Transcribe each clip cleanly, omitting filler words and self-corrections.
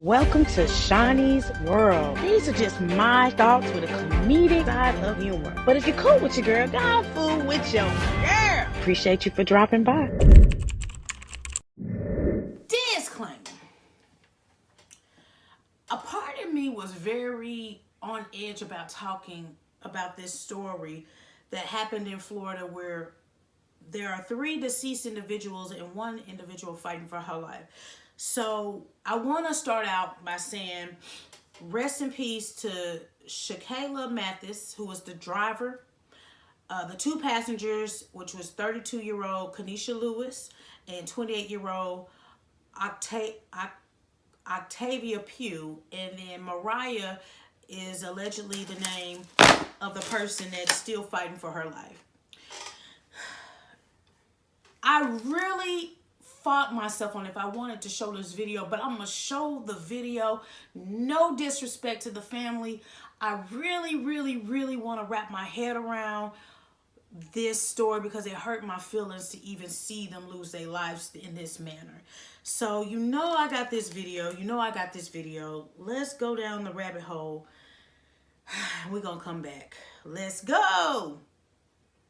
Welcome to Shaunie's World. These are just my thoughts with a comedic side of humor. But if you're cool with your girl, go fool with your girl. Appreciate you for dropping by. Disclaimer. A part of me was very on edge about talking about this story that happened in Florida where there are 3 deceased individuals and 1 individual fighting for her life. So I want to start out by saying rest in peace to Shaquela Mathis, who was the driver, the 2 passengers, which was 32-year-old Kanisha Lewis and 28-year-old Octavia Pugh, and then Mariah is allegedly the name of the person that's still fighting for her life. I really fought myself on if I wanted to show this video, but I'm gonna show the video. No disrespect to the family. I really want to wrap my head around this story because it hurt my feelings to even see them lose their lives in this manner. So I got this video. Let's go down the rabbit hole. We're gonna come back. Let's go.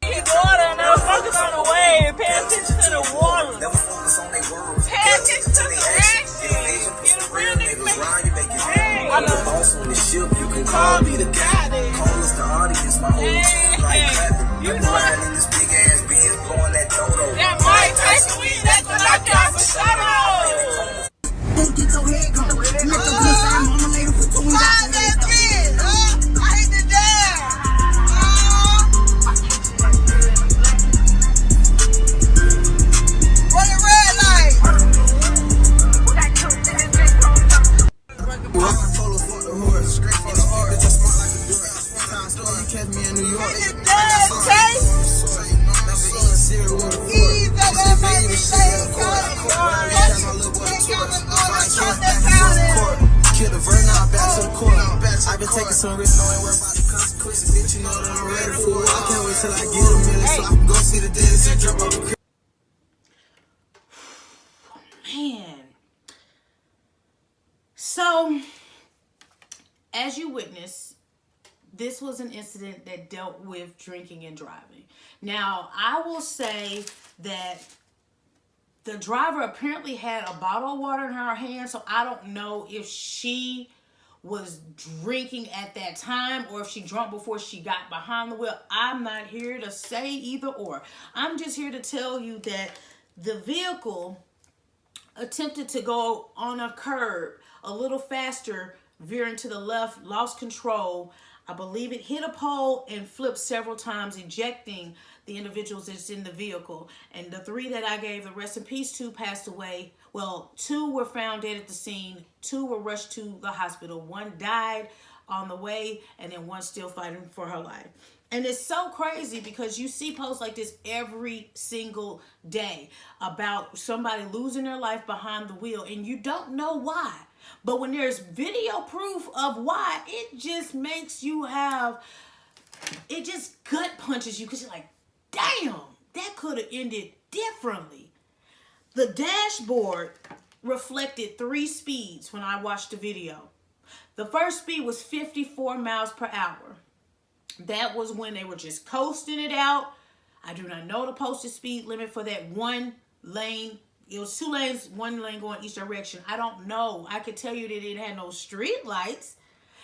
Water, now focus on the wave. Pay attention to the water. Never focus on their words. Pay attention to the action. You the real nigga make it rain. I'm the boss on the ship. You can call me the captain. Call us the audience. My whole team like clapping. You know riding in this big ass Benz blowing that dodo. That Mike Tyson weed, that's what I got for shadow. Don't get your head gone. Let your pussy and mama later for 2 years. I've been taking some risks, knowing where about the consequences, bitch. You know that I'm ready for it. I can't wait till I get a million so I can go see the dentist and drop off the Man. So, as you witnessed, this was an incident that dealt with drinking and driving. Now, I will say that the driver apparently had a bottle of water in her hand, so I don't know if she was drinking at that time or if she drunk before she got behind the wheel. I'm not here to say either or. I'm just here to tell you that the vehicle attempted to go on a curb a little faster, veering to the left, lost control. I believe it hit a pole and flipped several times, ejecting the individuals that's in the vehicle. And the 3 that I gave the rest in peace to passed away. Well, 2 were found dead at the scene. 2 were rushed to the hospital. 1 died on the way, and then 1 still fighting for her life. And it's so crazy because you see posts like this every single day about somebody losing their life behind the wheel, and you don't know why. But when there's video proof of why, it just makes you it just gut punches you because you're like, damn, that could have ended differently. The dashboard reflected 3 speeds when I watched the video. The first speed was 54 miles per hour. That was when they were just coasting it out. I do not know the posted speed limit for that 1 lane. It was 2 lanes, 1 lane going each direction. I don't know. I could tell you that it had no street lights.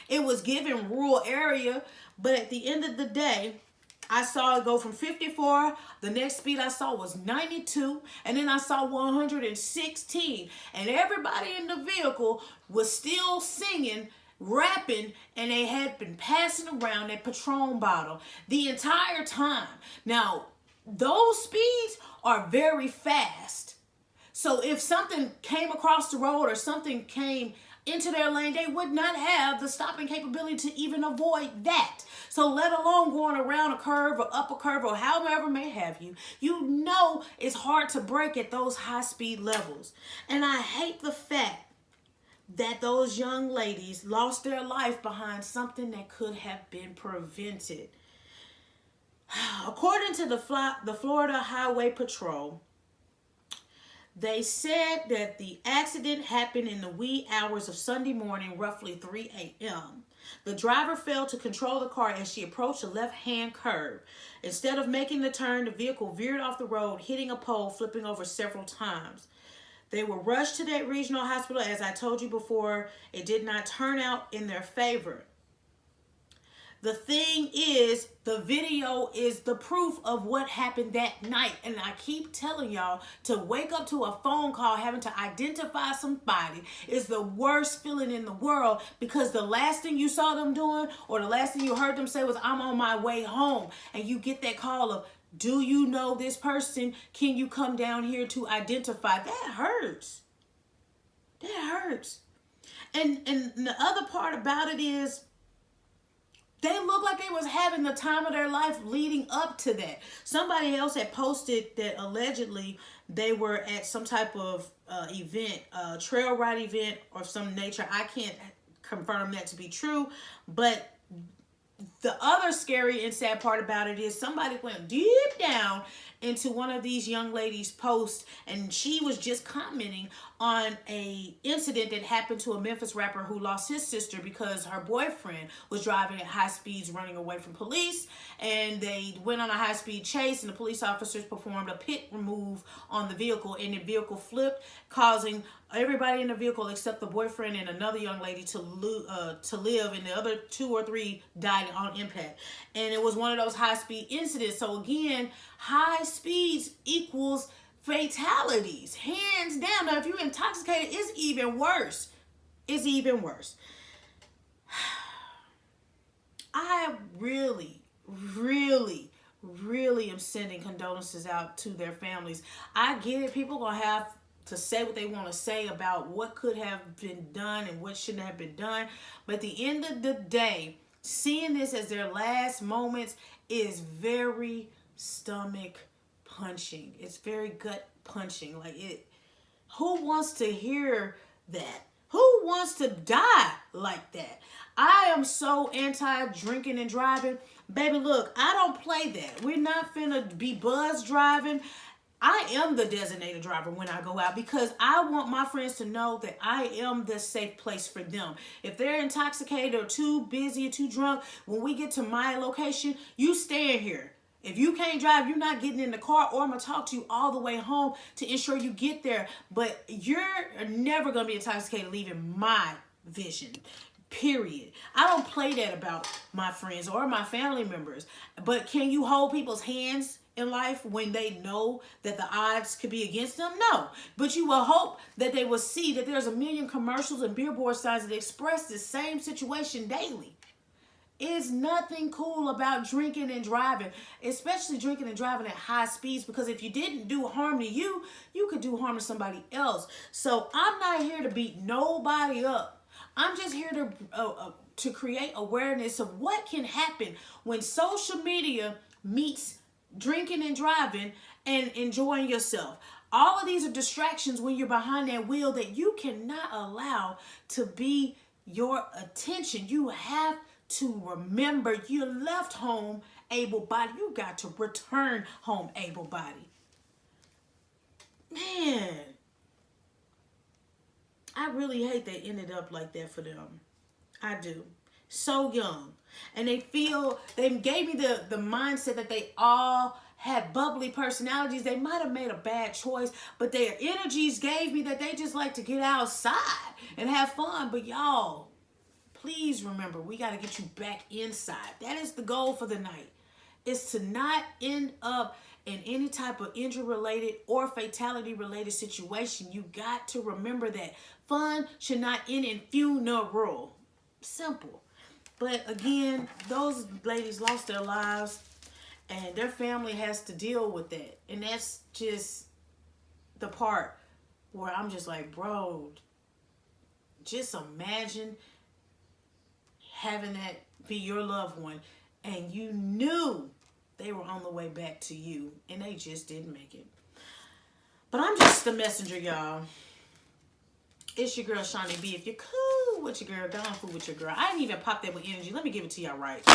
It was given rural area. But at the end of the day, I saw it go from 54. The next speed I saw was 92. And then I saw 116. And everybody in the vehicle was still singing, rapping, and they had been passing around that Patron bottle the entire time. Now, those speeds are very fast. So if something came across the road or something came into their lane, they would not have the stopping capability to even avoid that. So let alone going around a curve or up a curve or however may have you, it's hard to brake at those high speed levels. And I hate the fact that those young ladies lost their life behind something that could have been prevented. According to the Florida Highway Patrol, They said that the accident happened in the wee hours of Sunday morning, roughly 3 a.m. The driver failed to control the car as she approached a left-hand curve. Instead of making the turn, the vehicle veered off the road, hitting a pole, flipping over several times. They were rushed to that regional hospital. As I told you before, it did not turn out in their favor. The thing is, the video is the proof of what happened that night. And I keep telling y'all, to wake up to a phone call having to identify somebody is the worst feeling in the world, because the last thing you saw them doing, or the last thing you heard them say was, I'm on my way home. And you get that call of, do you know this person? Can you come down here to identify? That hurts. That hurts. And the other part about it is, they look like they was having the time of their life leading up to that. Somebody else had posted that allegedly they were at some type of event, trail ride event or some nature. I can't confirm that to be true, but the other scary and sad part about it is somebody went deep down into one of these young ladies' posts, and she was just commenting on a incident that happened to a Memphis rapper who lost his sister because her boyfriend was driving at high speeds, running away from police, and they went on a high-speed chase, and the police officers performed a pit remove on the vehicle, and the vehicle flipped, causing everybody in the vehicle except the boyfriend and another young lady to live, and the other 2 or 3 died on impact. And it was one of those high-speed incidents. So again, high speeds equals fatalities, hands down. Now, if you're intoxicated, it's even worse. It's even worse. I really am sending condolences out to their families. I get it. People gonna have to say what they want to say about what could have been done and what shouldn't have been done. But at the end of the day, seeing this as their last moments is very stomach punching. It's very gut punching. Like, it, who wants to hear that? Who wants to die like that? I am so anti-drinking and driving. Baby, look, I don't play that. We're not finna be buzz driving. I am the designated driver when I go out, because I want my friends to know that I am the safe place for them. If they're intoxicated or too busy or too drunk, when we get to my location, you stay here. If you can't drive, you're not getting in the car, or I'm going to talk to you all the way home to ensure you get there. But you're never going to be intoxicated leaving my vision. Period. I don't play that about my friends or my family members. But can you hold people's hands in life when they know that the odds could be against them? No. But you will hope that they will see that there's a million commercials and billboard signs that express the same situation daily. It's nothing cool about drinking and driving, especially drinking and driving at high speeds, because if you didn't do harm to you, you could do harm to somebody else. So I'm not here to beat nobody up. I'm just here to create awareness of what can happen when social media meets drinking and driving and enjoying yourself. All of these are distractions when you're behind that wheel that you cannot allow to be your attention. You have to remember you left home able-bodied. You got to return home able-bodied. Man, I really hate they ended up like that for them. I do. So young. And they gave me the mindset that they all had bubbly personalities. They might have made a bad choice, but their energies gave me that they just like to get outside and have fun. But y'all, please remember, we got to get you back inside. That is the goal for the night. Is to not end up in any type of injury-related or fatality-related situation. You got to remember that. Fun should not end in funeral. Simple. But again, those ladies lost their lives, and their family has to deal with that. And that's just the part where I'm just like, bro, just imagine having that be your loved one, and you knew they were on the way back to you, and they just didn't make it. But I'm just the messenger, y'all. It's your girl, Shaunie B. If you're cool with your girl, gone fool with your girl. I didn't even pop that with energy. Let me give it to y'all right.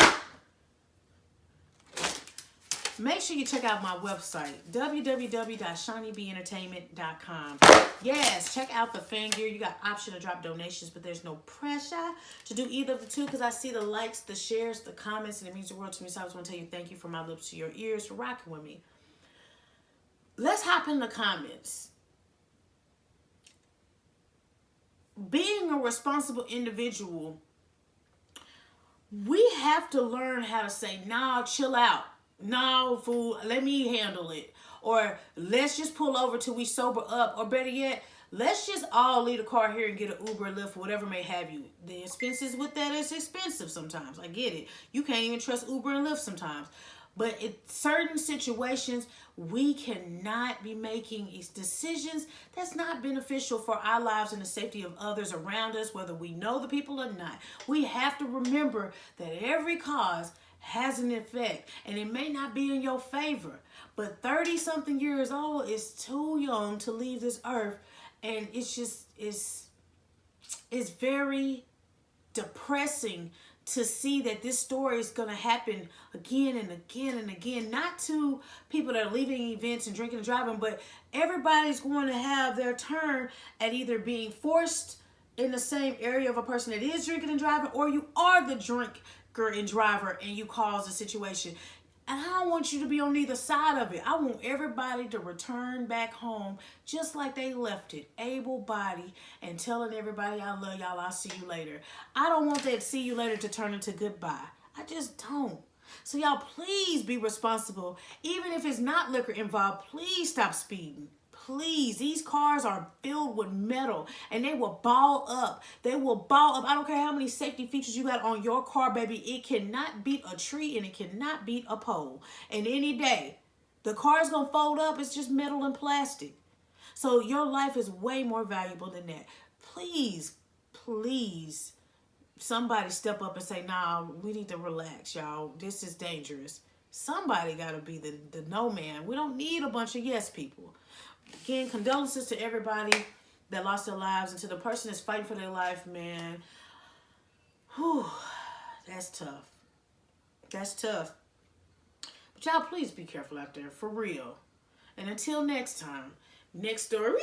make sure you check out my website, www.shauniebeentertainment.com. Yes, check out the fan gear. You got option to drop donations, but there's no pressure to do either of the two because I see the likes, the shares, the comments, and it means the world to me. So I just want to tell you thank you from my lips to your ears for rocking with me. Let's hop in the comments. Being a responsible individual, we have to learn how to say, nah, chill out. No, fool, let me handle it. Or let's just pull over till we sober up. Or better yet, let's just all leave the car here and get an Uber, Lyft, whatever may have you. The expenses with that is expensive sometimes. I get it. You can't even trust Uber and Lyft sometimes. But in certain situations, we cannot be making decisions that's not beneficial for our lives and the safety of others around us, whether we know the people or not. We have to remember that every cause has an effect, and it may not be in your favor. But 30-something years old is too young to leave this earth, and it's very depressing to see that this story is going to happen again and again and again. Not to people that are leaving events and drinking and driving, but everybody's going to have their turn at either being forced in the same area of a person that is drinking and driving, or you are the drinker and driver and you cause a situation. And I don't want you to be on either side of it. I want everybody to return back home just like they left it, able-bodied, and telling everybody, I love y'all, I'll see you later. I don't want that see you later to turn into goodbye. I just don't. So y'all, please be responsible. Even if it's not liquor involved, please stop speeding. Please, these cars are filled with metal and they will ball up. They will ball up. I don't care how many safety features you got on your car, baby. It cannot beat a tree and it cannot beat a pole. And any day, the car is going to fold up. It's just metal and plastic. So your life is way more valuable than that. Please, please, somebody step up and say, nah, we need to relax, y'all. This is dangerous. Somebody got to be the no man. We don't need a bunch of yes people. Again, condolences to everybody that lost their lives, and to the person that's fighting for their life, man. Whew, that's tough. That's tough. But y'all, please be careful out there, for real. And until next time, next story,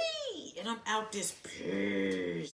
and I'm out this. Peace.